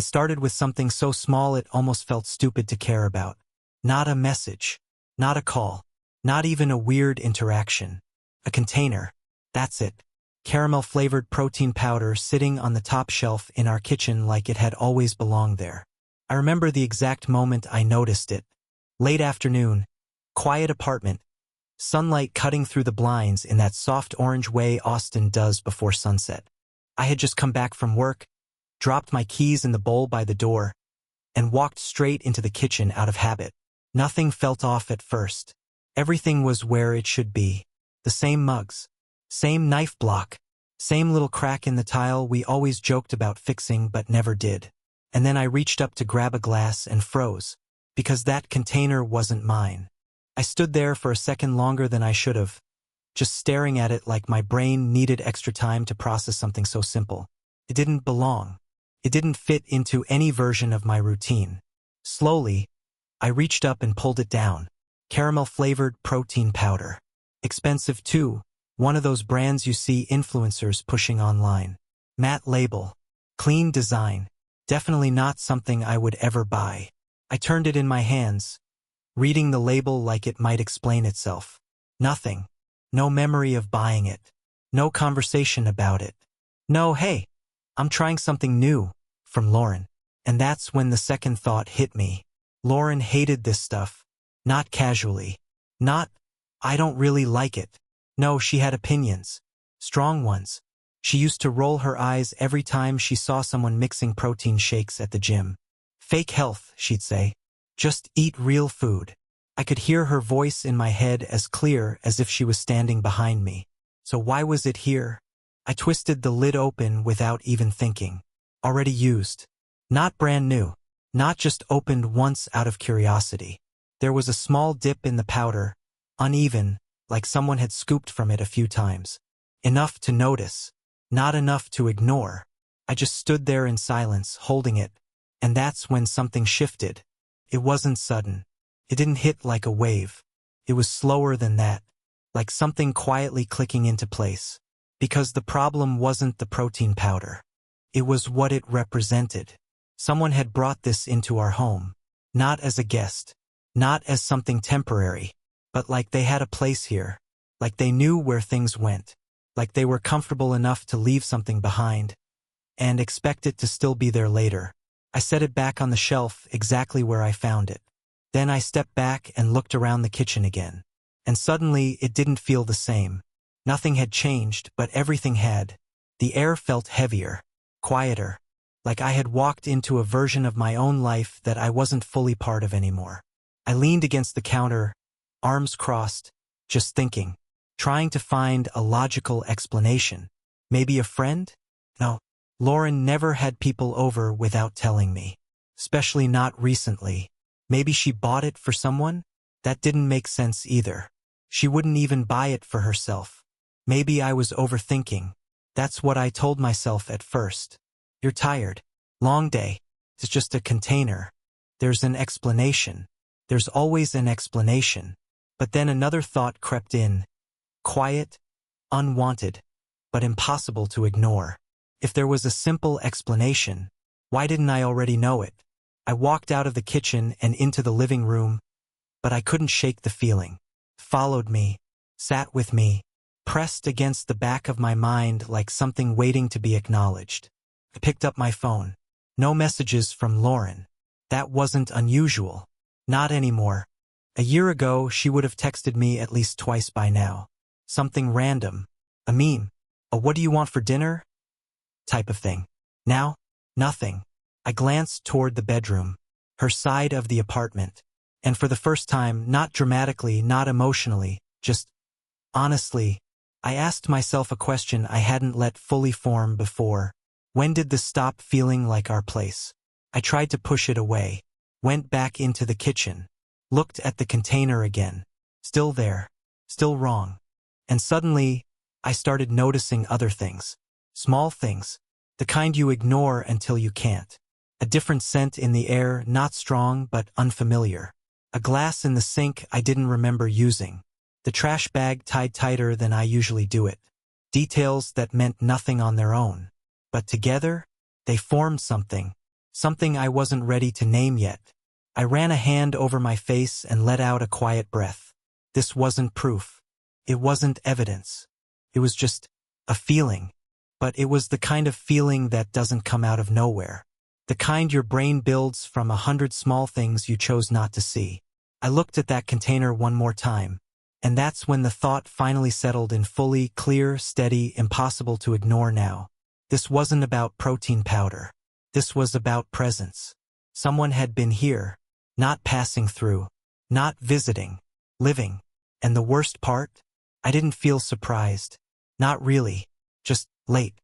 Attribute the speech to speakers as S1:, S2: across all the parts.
S1: It started with something so small it almost felt stupid to care about. Not a message. Not a call. Not even a weird interaction. A container. That's it. Caramel-flavored protein powder sitting on the top shelf in our kitchen like it had always belonged there. I remember the exact moment I noticed it. Late afternoon. Quiet apartment. Sunlight cutting through the blinds in that soft orange way Austin does before sunset. I had just come back from work, dropped my keys in the bowl by the door, and walked straight into the kitchen out of habit. Nothing felt off at first. Everything was where it should be. The same mugs. Same knife block. Same little crack in the tile we always joked about fixing but never did. And then I reached up to grab a glass and froze, because that container wasn't mine. I stood there for a second longer than I should have, just staring at it like my brain needed extra time to process something so simple. It didn't belong. It didn't fit into any version of my routine. Slowly, I reached up and pulled it down. Caramel-flavored protein powder. Expensive too, one of those brands you see influencers pushing online. Matte label. Clean design. Definitely not something I would ever buy. I turned it in my hands, reading the label like it might explain itself. Nothing. No memory of buying it. No conversation about it. No, hey, I'm trying something new, from Lauren. And that's when the second thought hit me. Lauren hated this stuff. Not casually. Not, I don't really like it. No, she had opinions. Strong ones. She used to roll her eyes every time she saw someone mixing protein shakes at the gym. Fake health, she'd say. Just eat real food. I could hear her voice in my head as clear as if she was standing behind me. So why was it here? I twisted the lid open without even thinking. Already used. Not brand new. Not just opened once out of curiosity. There was a small dip in the powder, uneven, like someone had scooped from it a few times. Enough to notice. Not enough to ignore. I just stood there in silence, holding it, and that's when something shifted. It wasn't sudden. It didn't hit like a wave. It was slower than that, like something quietly clicking into place. Because the problem wasn't the protein powder. It was what it represented. Someone had brought this into our home. Not as a guest. Not as something temporary. But like they had a place here. Like they knew where things went. Like they were comfortable enough to leave something behind. And expect it to still be there later. I set it back on the shelf exactly where I found it. Then I stepped back and looked around the kitchen again. And suddenly it didn't feel the same. Nothing had changed, but everything had. The air felt heavier, quieter, like I had walked into a version of my own life that I wasn't fully part of anymore. I leaned against the counter, arms crossed, just thinking, trying to find a logical explanation. Maybe a friend? No. Lauren never had people over without telling me. Especially not recently. Maybe she bought it for someone? That didn't make sense either. She wouldn't even buy it for herself. Maybe I was overthinking. That's what I told myself at first. You're tired. Long day. It's just a container. There's an explanation. There's always an explanation. But then another thought crept in. Quiet, unwanted, but impossible to ignore. If there was a simple explanation, why didn't I already know it? I walked out of the kitchen and into the living room, but I couldn't shake the feeling. Followed me, sat with me, pressed against the back of my mind like something waiting to be acknowledged. I picked up my phone. No messages from Lauren. That wasn't unusual. Not anymore. A year ago, she would have texted me at least twice by now. Something random. A meme. A what do you want for dinner? Type of thing. Now, nothing. I glanced toward the bedroom, her side of the apartment. And for the first time, not dramatically, not emotionally, just honestly, I asked myself a question I hadn't let fully form before. When did this stop feeling like our place? I tried to push it away. Went back into the kitchen. Looked at the container again. Still there. Still wrong. And suddenly, I started noticing other things. Small things. The kind you ignore until you can't. A different scent in the air, not strong but unfamiliar. A glass in the sink I didn't remember using. The trash bag tied tighter than I usually do it. Details that meant nothing on their own. But together, they formed something. something I wasn't ready to name yet. I ran a hand over my face and let out a quiet breath. This wasn't proof. It wasn't evidence. It was just a feeling. But it was the kind of feeling that doesn't come out of nowhere. The kind your brain builds from 100 small things you chose not to see. I looked at that container one more time, and that's when the thought finally settled in, fully, clear, steady, impossible to ignore now. This wasn't about protein powder. This was about presence. Someone had been here, not passing through, not visiting, living. And the worst part? I didn't feel surprised. Not really. Just late.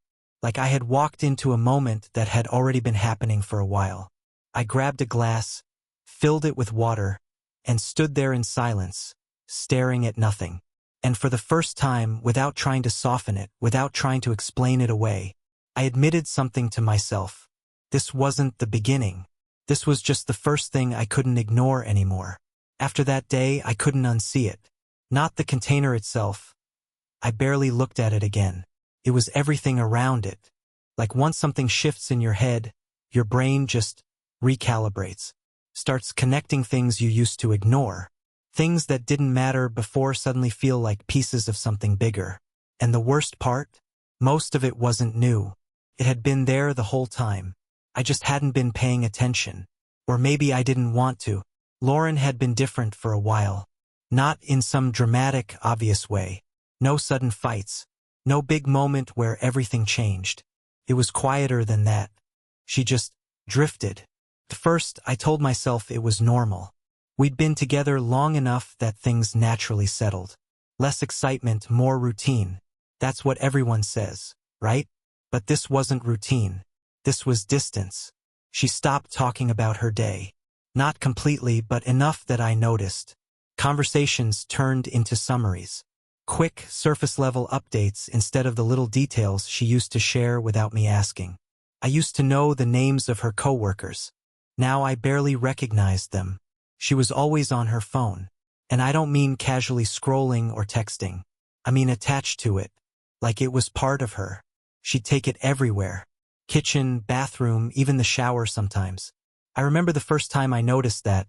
S1: Like I had walked into a moment that had already been happening for a while. I grabbed a glass, filled it with water, and stood there in silence, staring at nothing. And for the first time, without trying to soften it, without trying to explain it away, I admitted something to myself. This wasn't the beginning. This was just the first thing I couldn't ignore anymore. After that day, I couldn't unsee it. Not the container itself. I barely looked at it again. It was everything around it. Like once something shifts in your head, your brain just recalibrates, starts connecting things you used to ignore. Things that didn't matter before suddenly feel like pieces of something bigger. And the worst part? Most of it wasn't new. It had been there the whole time. I just hadn't been paying attention. Or maybe I didn't want to. Lauren had been different for a while. Not in some dramatic, obvious way. No sudden fights. No big moment where everything changed. It was quieter than that. She just drifted. At first, I told myself it was normal. We'd been together long enough that things naturally settled. Less excitement, more routine. That's what everyone says, right? But this wasn't routine. This was distance. She stopped talking about her day. Not completely, but enough that I noticed. Conversations turned into summaries. Quick, surface-level updates instead of the little details she used to share without me asking. I used to know the names of her coworkers. Now I barely recognized them. She was always on her phone. And I don't mean casually scrolling or texting. I mean attached to it. Like it was part of her. She'd take it everywhere. Kitchen, bathroom, even the shower sometimes. I remember the first time I noticed that.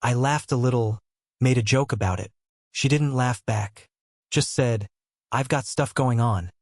S1: I laughed a little, made a joke about it. She didn't laugh back. Just said, "I've got stuff going on,"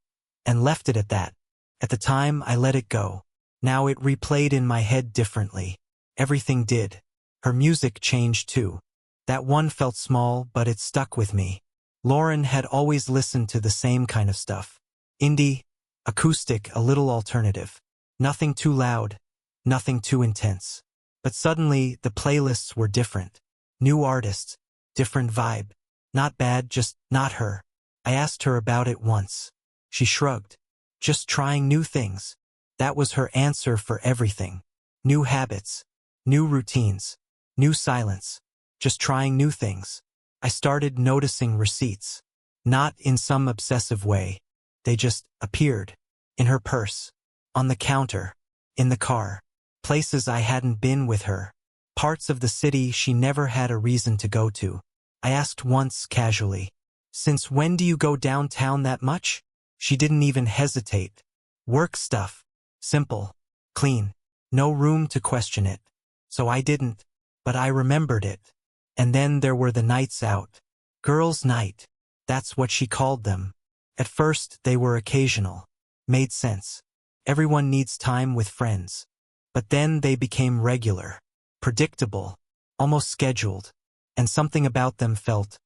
S1: and left it at that. At the time, I let it go. Now it replayed in my head differently. Everything did. Her music changed too. That one felt small, but it stuck with me. Lauren had always listened to the same kind of stuff. Indie, acoustic, a little alternative. Nothing too loud, nothing too intense. But suddenly, the playlists were different. New artists, different vibe. Not bad, just not her. I asked her about it once. She shrugged. Just trying new things. That was her answer for everything. New habits, new routines, new silence. Just trying new things. I started noticing receipts. Not in some obsessive way. They just appeared. In her purse. On the counter. In the car. Places I hadn't been with her. Parts of the city she never had a reason to go to. I asked once casually, "Since when do you go downtown that much?" She didn't even hesitate. Work stuff. Simple. Clean. No room to question it. So I didn't. But I remembered it. And then there were the nights out. Girls' night. That's what she called them. At first, they were occasional. Made sense. Everyone needs time with friends. But then they became regular. Predictable. Almost scheduled. And something about them felt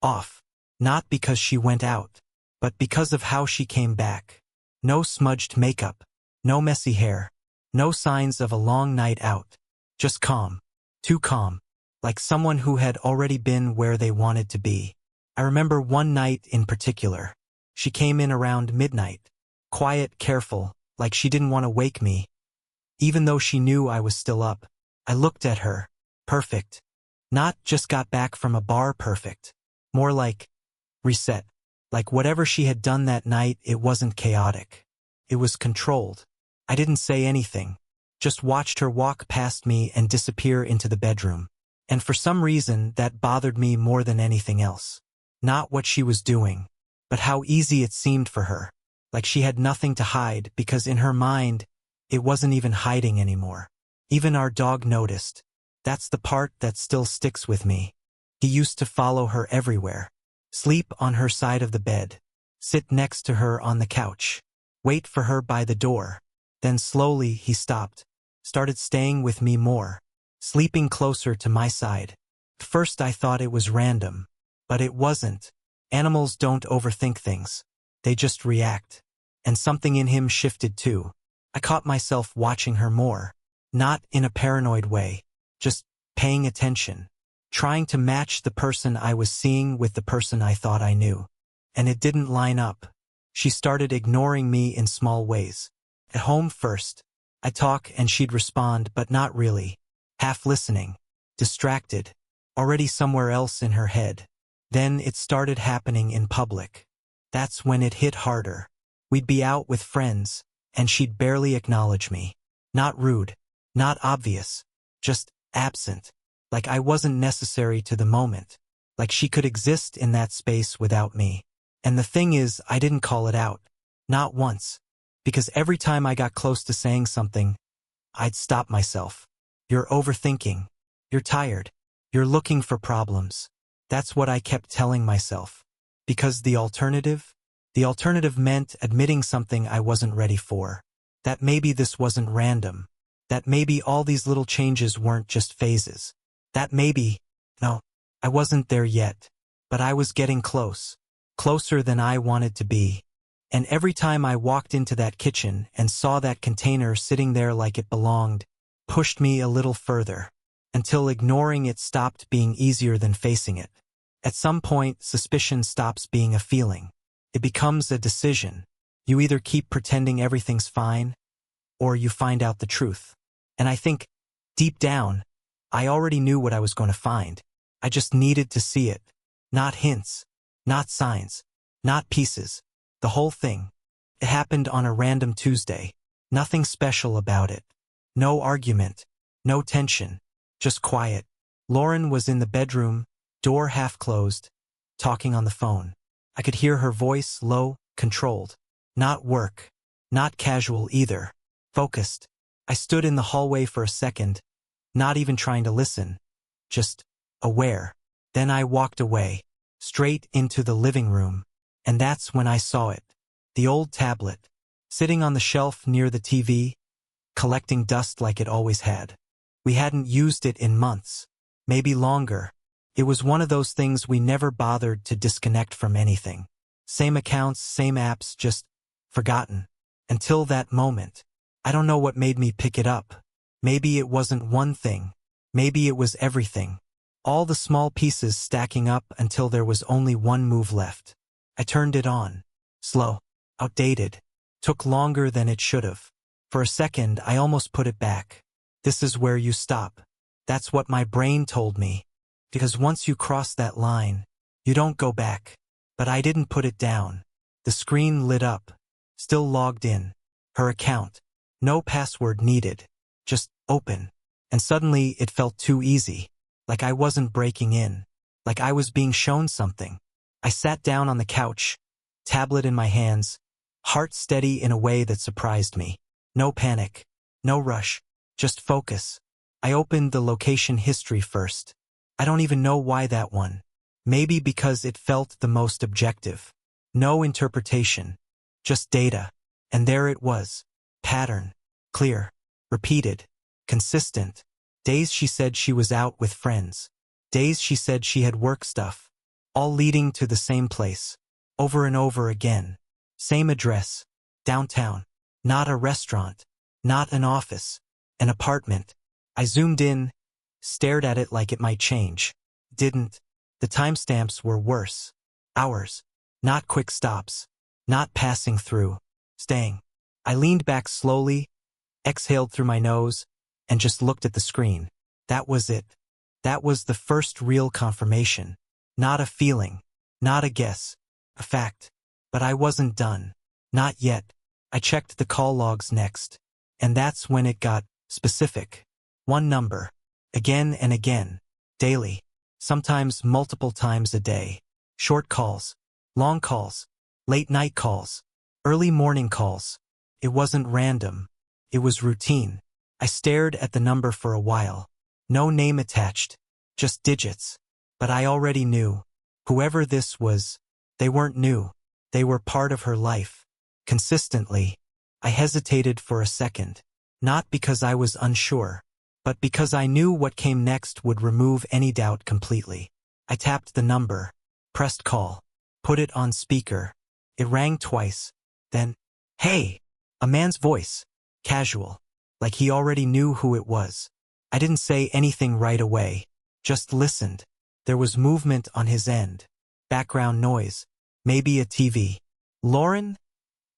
S1: off. Not because she went out, but because of how she came back. No smudged makeup. No messy hair. No signs of a long night out. Just calm. Too calm. Like someone who had already been where they wanted to be. I remember one night in particular. She came in around midnight. Quiet, careful, like she didn't want to wake me. Even though she knew I was still up. I looked at her. Perfect. Not just got back from a bar perfect. More like reset. Like whatever she had done that night, it wasn't chaotic. It was controlled. I didn't say anything. Just watched her walk past me and disappear into the bedroom. And for some reason, that bothered me more than anything else. Not what she was doing, but how easy it seemed for her. Like she had nothing to hide because in her mind, it wasn't even hiding anymore. Even our dog noticed. That's the part that still sticks with me. He used to follow her everywhere. Sleep on her side of the bed. Sit next to her on the couch. Wait for her by the door. Then slowly he stopped. Started staying with me more. Sleeping closer to my side. At first I thought it was random. But it wasn't. Animals don't overthink things. They just react. And something in him shifted too. I caught myself watching her more. Not in a paranoid way. Just paying attention. Trying to match the person I was seeing with the person I thought I knew. And it didn't line up. She started ignoring me in small ways. At home first. I'd talk and she'd respond, but not really. Half listening. Distracted. Already somewhere else in her head. Then it started happening in public. That's when it hit harder. We'd be out with friends, and she'd barely acknowledge me. Not rude. Not obvious. Just absent. Like I wasn't necessary to the moment. Like she could exist in that space without me. And the thing is, I didn't call it out. Not once. Because every time I got close to saying something, I'd stop myself. You're overthinking. You're tired. You're looking for problems. That's what I kept telling myself. Because the alternative meant admitting something I wasn't ready for. That maybe this wasn't random. That maybe all these little changes weren't just phases. That maybe, no, I wasn't there yet. But I was getting close. Closer than I wanted to be. And every time I walked into that kitchen and saw that container sitting there like it belonged, pushed me a little further. Until ignoring it stopped being easier than facing it. At some point, suspicion stops being a feeling. It becomes a decision. You either keep pretending everything's fine, or you find out the truth. And I think, deep down, I already knew what I was going to find. I just needed to see it. Not hints. Not signs. Not pieces. The whole thing. It happened on a random Tuesday. Nothing special about it. No argument. No tension. Just quiet. Lauren was in the bedroom, door half closed, talking on the phone. I could hear her voice, low, controlled. Not work. Not casual either. Focused. I stood in the hallway for a second, not even trying to listen. Just aware. Then I walked away, straight into the living room. And that's when I saw it. The old tablet, sitting on the shelf near the TV, collecting dust like it always had. We hadn't used it in months, maybe longer. It was one of those things we never bothered to disconnect from anything. Same accounts, same apps, just forgotten. Until that moment. I don't know what made me pick it up. Maybe it wasn't one thing. Maybe it was everything. All the small pieces stacking up until there was only one move left. I turned it on. Slow. Outdated. Took longer than it should have. For a second, I almost put it back. This is where you stop. That's what my brain told me. Because once you cross that line, you don't go back. But I didn't put it down. The screen lit up. Still logged in. Her account. No password needed. Just open. And suddenly it felt too easy. Like I wasn't breaking in. Like I was being shown something. I sat down on the couch, tablet in my hands, heart steady in a way that surprised me. No panic. No rush. Just focus. I opened the location history first. I don't even know why that one. Maybe because it felt the most objective. No interpretation. Just data. And there it was. Pattern. Clear. Repeated. Consistent. Days she said she was out with friends. Days she said she had work stuff. All leading to the same place. Over and over again. Same address. Downtown. Not a restaurant. Not an office. An apartment. I zoomed in, stared at it like it might change. Didn't. The timestamps were worse. Hours. Not quick stops. Not passing through. Staying. I leaned back slowly, exhaled through my nose, and just looked at the screen. That was it. That was the first real confirmation. Not a feeling. Not a guess. A fact. But I wasn't done. Not yet. I checked the call logs next. And that's when it got specific. One number. Again and again. Daily. Sometimes multiple times a day. Short calls. Long calls. Late night calls. Early morning calls. It wasn't random. It was routine. I stared at the number for a while. No name attached, just digits. But I already knew. Whoever this was, they weren't new. They were part of her life. Consistently. I hesitated for a second. Not because I was unsure, but because I knew what came next would remove any doubt completely. I tapped the number, pressed call, put it on speaker. It rang twice. Then, "Hey!" A man's voice. Casual. Like he already knew who it was. I didn't say anything right away. Just listened. There was movement on his end. Background noise. Maybe a TV. "Lauren?"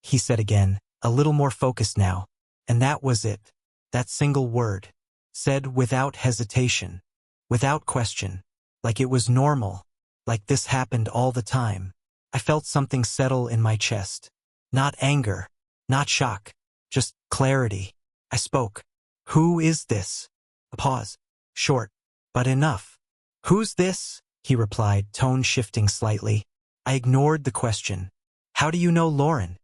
S1: he said again, a little more focused now. And that was it. That single word. Said without hesitation. Without question. Like it was normal. Like this happened all the time. I felt something settle in my chest. Not anger. Not shock. Just clarity. I spoke. "Who is this?" A pause. Short. But enough. "Who's this?" he replied, tone shifting slightly. I ignored the question. "How do you know Lauren?"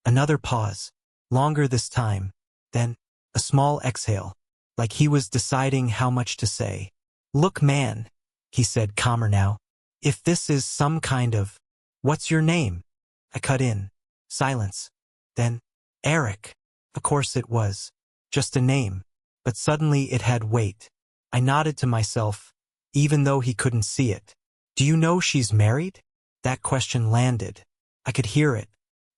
S1: Another pause. Longer this time. Then, a small exhale. Like he was deciding how much to say. "Look, man," he said, calmer now. "If this is some kind of... What's your name?" I cut in. Silence. Then, "Eric." Of course it was. Just a name. But suddenly it had weight. I nodded to myself, even though he couldn't see it. "Do you know she's married?" That question landed. I could hear it.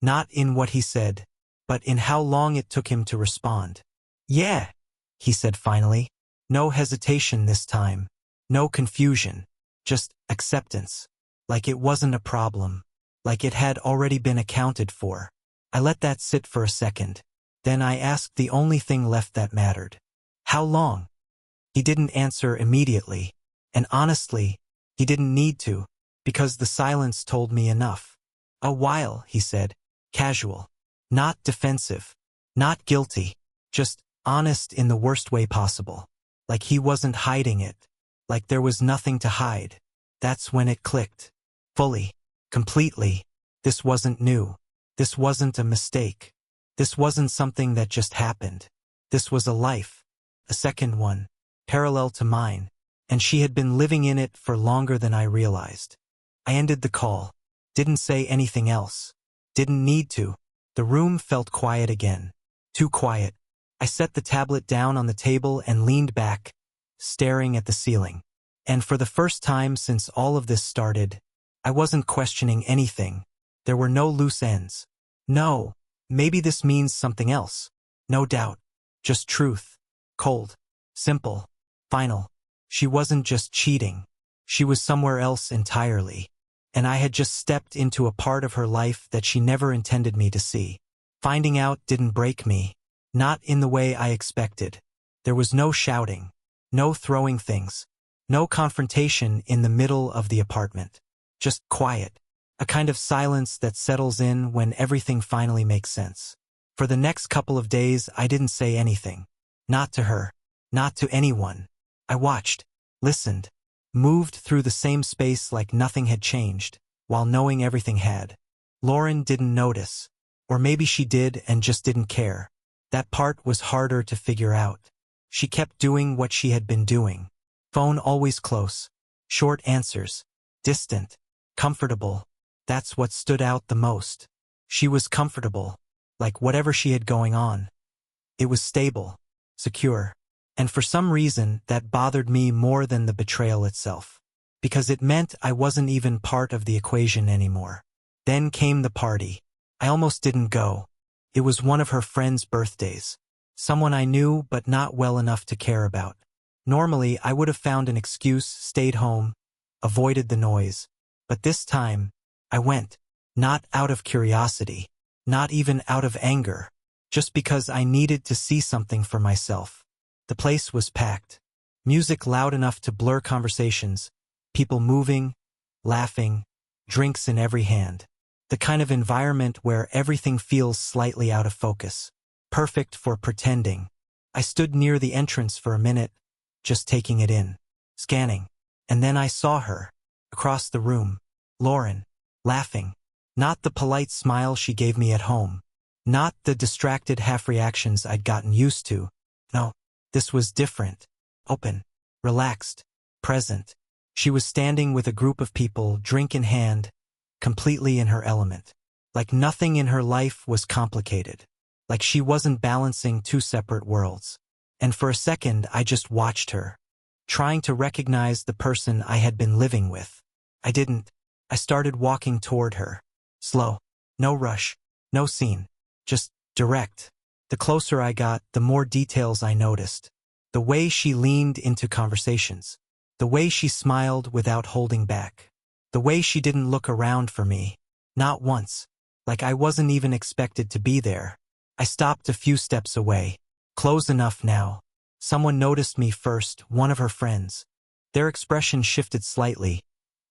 S1: Not in what he said, but in how long it took him to respond. "Yeah," he said finally. No hesitation this time. No confusion. Just acceptance. Like it wasn't a problem. Like it had already been accounted for. I let that sit for a second. Then I asked the only thing left that mattered. "How long?" He didn't answer immediately. And honestly, he didn't need to, because the silence told me enough. "A while," he said. Casual. Not defensive. Not guilty. Just honest in the worst way possible. Like he wasn't hiding it. Like there was nothing to hide. That's when it clicked. Fully. Completely. This wasn't new. This wasn't a mistake. This wasn't something that just happened. This was a life. A second one. Parallel to mine. And she had been living in it for longer than I realized. I ended the call. Didn't say anything else. Didn't need to. The room felt quiet again. Too quiet. I set the tablet down on the table and leaned back, staring at the ceiling. And for the first time since all of this started, I wasn't questioning anything. There were no loose ends. No, maybe this means something else. No doubt. Just truth. Cold. Simple. Final. She wasn't just cheating. She was somewhere else entirely. And I had just stepped into a part of her life that she never intended me to see. Finding out didn't break me. Not in the way I expected. There was no shouting. No throwing things. No confrontation in the middle of the apartment. Just quiet. A kind of silence that settles in when everything finally makes sense. For the next couple of days, I didn't say anything. Not to her. Not to anyone. I watched. Listened. Moved through the same space like nothing had changed, while knowing everything had. Lauren didn't notice. Or maybe she did and just didn't care. That part was harder to figure out. She kept doing what she had been doing. Phone always close. Short answers. Distant. Comfortable. That's what stood out the most. She was comfortable. Like whatever she had going on. It was stable. Secure. And for some reason, that bothered me more than the betrayal itself. Because it meant I wasn't even part of the equation anymore. Then came the party. I almost didn't go. It was one of her friends' birthdays. Someone I knew but not well enough to care about. Normally, I would have found an excuse, stayed home, avoided the noise. But this time, I went. Not out of curiosity. Not even out of anger. Just because I needed to see something for myself. The place was packed. Music loud enough to blur conversations. People moving, laughing, drinks in every hand. The kind of environment where everything feels slightly out of focus. Perfect for pretending. I stood near the entrance for a minute, just taking it in. Scanning. And then I saw her. Across the room. Lauren. Laughing. Not the polite smile she gave me at home. Not the distracted half reactions I'd gotten used to. No. This was different. Open. Relaxed. Present. She was standing with a group of people, drink in hand, completely in her element. Like nothing in her life was complicated. Like she wasn't balancing two separate worlds. And for a second I just watched her, trying to recognize the person I had been living with. I didn't. I started walking toward her. Slow. No rush. No scene. Just direct. The closer I got, the more details I noticed. The way she leaned into conversations. The way she smiled without holding back. The way she didn't look around for me. Not once. Like I wasn't even expected to be there. I stopped a few steps away. Close enough now. Someone noticed me first, one of her friends. Their expression shifted slightly,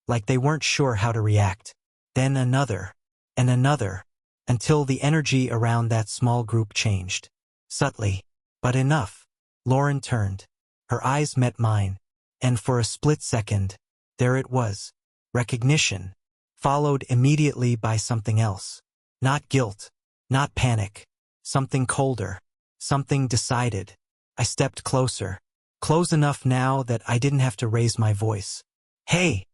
S1: like they weren't sure how to react. Then another, and another, until the energy around that small group changed. Subtly, but enough. Lauren turned. Her eyes met mine, and for a split second, there it was. Recognition, followed immediately by something else. Not guilt, not panic. Something colder. Something decided. I stepped closer. Close enough now that I didn't have to raise my voice. "Hey,"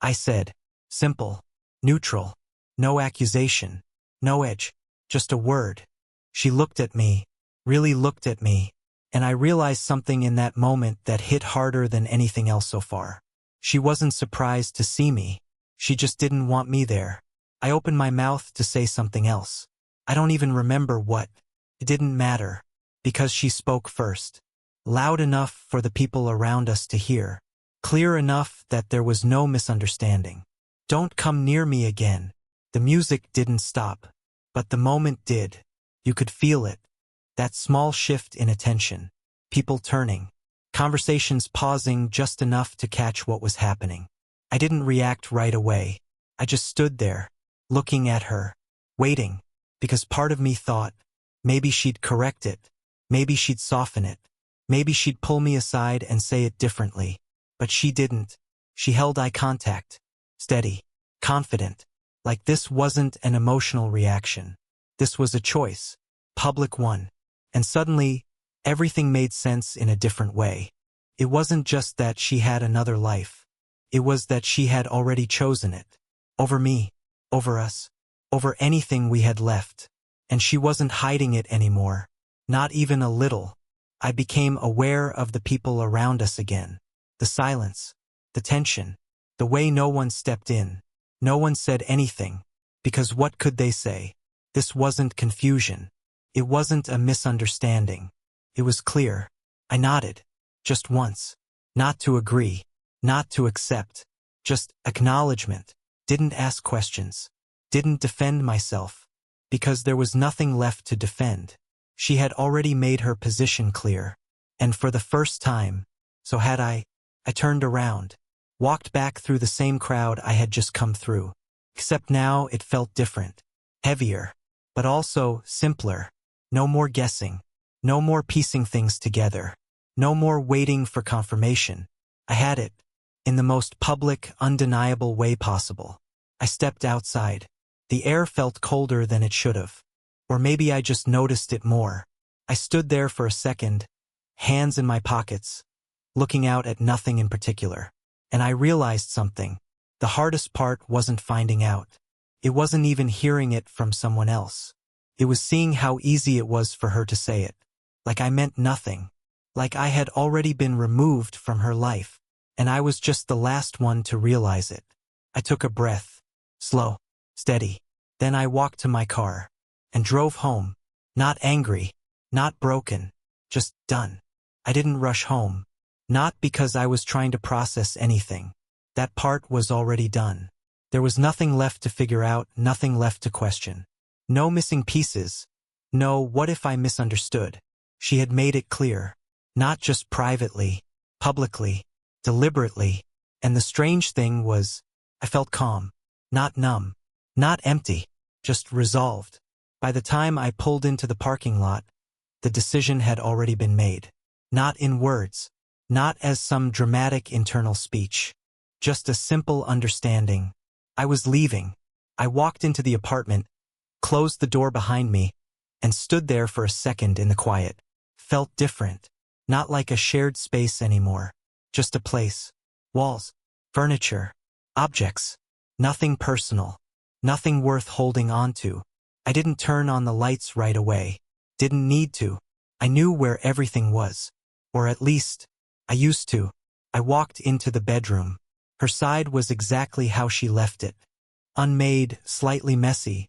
S1: I said. Simple. Neutral. No accusation. No edge. Just a word. She looked at me. Really looked at me. And I realized something in that moment that hit harder than anything else so far. She wasn't surprised to see me. She just didn't want me there. I opened my mouth to say something else. I don't even remember what. It didn't matter. Because she spoke first. Loud enough for the people around us to hear. Clear enough that there was no misunderstanding. "Don't come near me again." The music didn't stop. But the moment did. You could feel it. That small shift in attention. People turning. Conversations pausing just enough to catch what was happening. I didn't react right away. I just stood there, looking at her, waiting, because part of me thought, maybe she'd correct it, maybe she'd soften it, maybe she'd pull me aside and say it differently. But she didn't. She held eye contact, steady, confident, like this wasn't an emotional reaction. This was a choice, public one. And suddenly, everything made sense in a different way. It wasn't just that she had another life. It was that she had already chosen it. Over me, over us, over anything we had left. And she wasn't hiding it anymore. Not even a little. I became aware of the people around us again. The silence, the tension, the way no one stepped in. No one said anything. Because what could they say? This wasn't confusion. It wasn't a misunderstanding. It was clear. I nodded. Just once. Not to agree. Not to accept. Just acknowledgement. Didn't ask questions. Didn't defend myself. Because there was nothing left to defend. She had already made her position clear. And for the first time, so had I turned around. Walked back through the same crowd I had just come through. Except now it felt different. Heavier. But also simpler. No more guessing. No more piecing things together. No more waiting for confirmation. I had it. In the most public, undeniable way possible. I stepped outside. The air felt colder than it should have. Or maybe I just noticed it more. I stood there for a second, hands in my pockets, looking out at nothing in particular. And I realized something. The hardest part wasn't finding out. It wasn't even hearing it from someone else. It was seeing how easy it was for her to say it. Like I meant nothing. Like I had already been removed from her life. And I was just the last one to realize it. I took a breath. Slow. Steady. Then I walked to my car. And drove home. Not angry. Not broken. Just done. I didn't rush home. Not because I was trying to process anything. That part was already done. There was nothing left to figure out, nothing left to question. No missing pieces. No, what if I misunderstood? She had made it clear. Not just privately, publicly, deliberately. And the strange thing was, I felt calm. Not numb. Not empty. Just resolved. By the time I pulled into the parking lot, the decision had already been made. Not in words. Not as some dramatic internal speech. Just a simple understanding. I was leaving. I walked into the apartment, closed the door behind me, and stood there for a second in the quiet. Felt different. Not like a shared space anymore. Just a place. Walls. Furniture. Objects. Nothing personal. Nothing worth holding on to. I didn't turn on the lights right away. Didn't need to. I knew where everything was. Or at least, I used to. I walked into the bedroom. Her side was exactly how she left it. Unmade, slightly messy.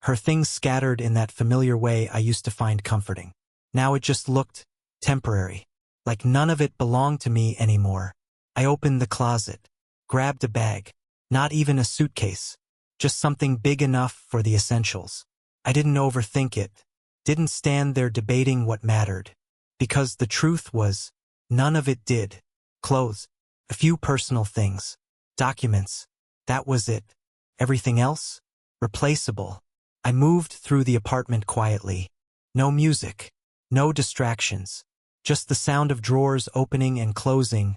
S1: Her things scattered in that familiar way I used to find comforting. Now it just looked temporary. Like none of it belonged to me anymore. I opened the closet. Grabbed a bag. Not even a suitcase. Just something big enough for the essentials. I didn't overthink it. Didn't stand there debating what mattered. Because the truth was, none of it did. Clothes. A few personal things. Documents. That was it. Everything else? Replaceable. I moved through the apartment quietly. No music. No distractions. Just the sound of drawers opening and closing.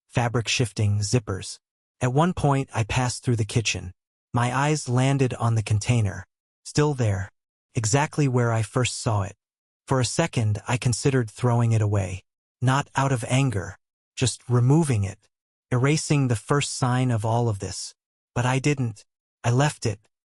S1: Fabric shifting, zippers. At one point I passed through the kitchen. My eyes landed on the container. Still there. Exactly where I first saw it. For a second I considered throwing it away. Not out of anger. Just removing it. Erasing the first sign of all of this. But I didn't. I left it.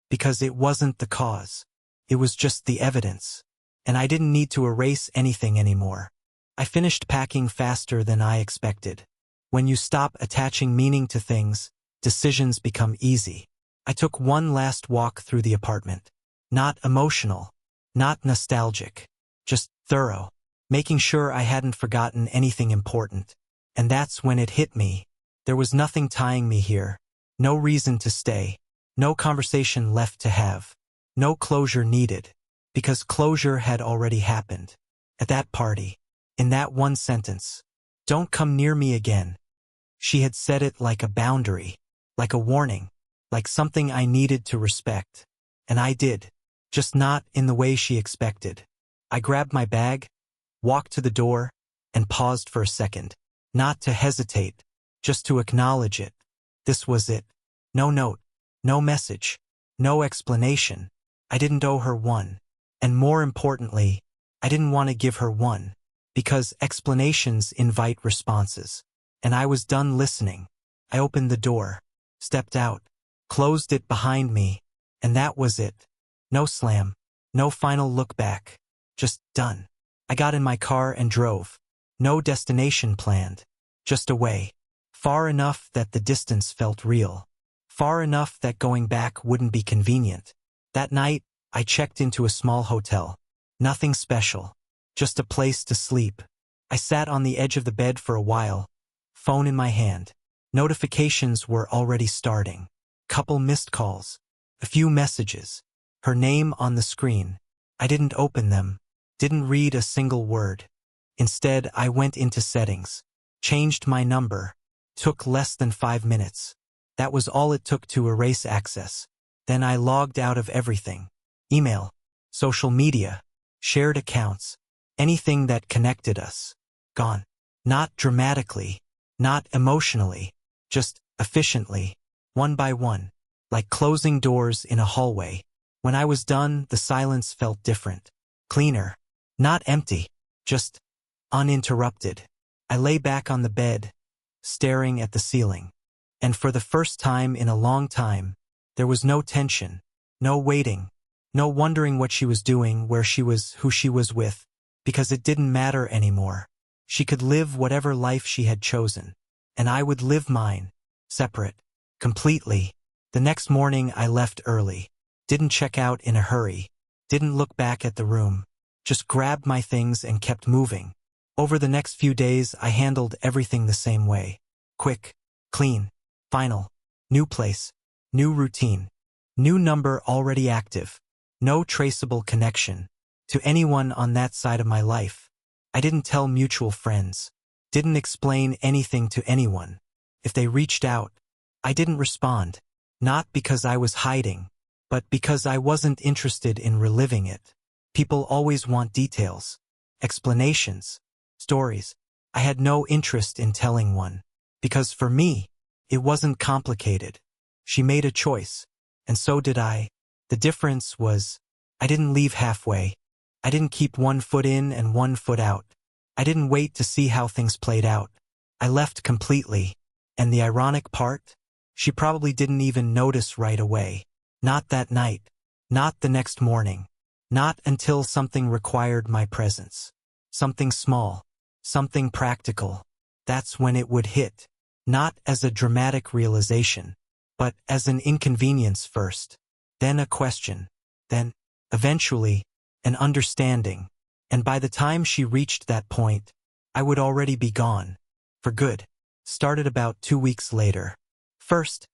S1: Because it wasn't the cause. It was just the evidence. And I didn't need to erase anything anymore. I finished packing faster than I expected. When you stop attaching meaning to things, decisions become easy. I took one last walk through the apartment. Not emotional. Not nostalgic. Just thorough. Making sure I hadn't forgotten anything important. And that's when it hit me. There was nothing tying me here. No reason to stay. No conversation left to have. No closure needed. Because closure had already happened. At that party. In that one sentence. Don't come near me again. She had said it like a boundary. Like a warning. Like something I needed to respect. And I did. Just not in the way she expected. I grabbed my bag, walked to the door, and paused for a second. Not to hesitate. Just to acknowledge it. This was it. No note. No message. No explanation. I didn't owe her one. And more importantly, I didn't want to give her one. Because explanations invite responses. And I was done listening. I opened the door. Stepped out. Closed it behind me. And that was it. No slam. No final look back. Just done. I got in my car and drove. No destination planned. Just away. Far enough that the distance felt real. Far enough that going back wouldn't be convenient. That night, I checked into a small hotel. Nothing special. Just a place to sleep. I sat on the edge of the bed for a while. Phone in my hand. Notifications were already starting. Couple missed calls. A few messages. Her name on the screen. I didn't open them. Didn't read a single word. Instead, I went into settings. Changed my number. Took less than 5 minutes. That was all it took to erase access. Then I logged out of everything. Email. Social media. Shared accounts. Anything that connected us. Gone. Not dramatically. Not emotionally. Just efficiently. One by one. Like closing doors in a hallway. When I was done, the silence felt different. Cleaner. Not empty. Just uninterrupted. I lay back on the bed, staring at the ceiling. And for the first time in a long time, there was no tension. No waiting. No wondering what she was doing, where she was, who she was with. Because it didn't matter anymore. She could live whatever life she had chosen. And I would live mine. Separate. Completely. The next morning I left early. Didn't check out in a hurry. Didn't look back at the room. Just grabbed my things and kept moving. Over the next few days I handled everything the same way. Quick. Clean. Final. New place. New routine. New number already active. No traceable connection. To anyone on that side of my life. I didn't tell mutual friends. Didn't explain anything to anyone. If they reached out, I didn't respond. Not because I was hiding, but because I wasn't interested in reliving it. People always want details, explanations, stories. I had no interest in telling one. Because for me, it wasn't complicated. She made a choice, and so did I. The difference was, I didn't leave halfway. I didn't keep one foot in and one foot out. I didn't wait to see how things played out. I left completely. And the ironic part? She probably didn't even notice right away. Not that night. Not the next morning. Not until something required my presence. Something small. Something practical. That's when it would hit. Not as a dramatic realization, but as an inconvenience first. Then a question. Then, eventually, an understanding. And by the time she reached that point, I would already be gone. For good. Started about 2 weeks later. First,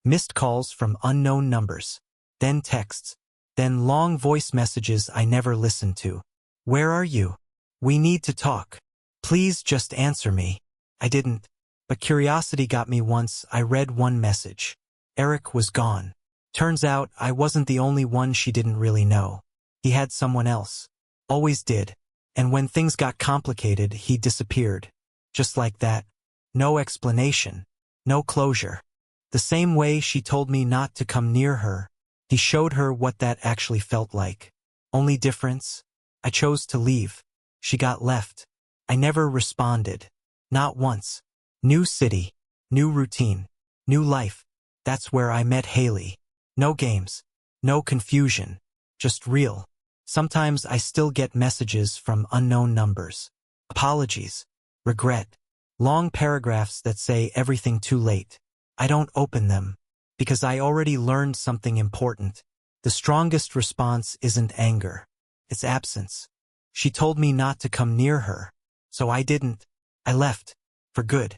S1: missed calls from unknown numbers. Then texts. Then long voice messages I never listened to. Where are you? We need to talk. Please just answer me. I didn't. But curiosity got me once I read one message. Eric was gone. Turns out I wasn't the only one she didn't really know. He had someone else. Always did. And when things got complicated, he disappeared. Just like that. No explanation. No closure. The same way she told me not to come near her, he showed her what that actually felt like. Only difference? I chose to leave. She got left. I never responded. Not once. New city. New routine. New life. That's where I met Haley. No games. No confusion. Just real. Sometimes I still get messages from unknown numbers. Apologies. Regret. Long paragraphs that say everything too late. I don't open them. Because I already learned something important. The strongest response isn't anger. It's absence. She told me not to come near her. So I didn't. I left. For good.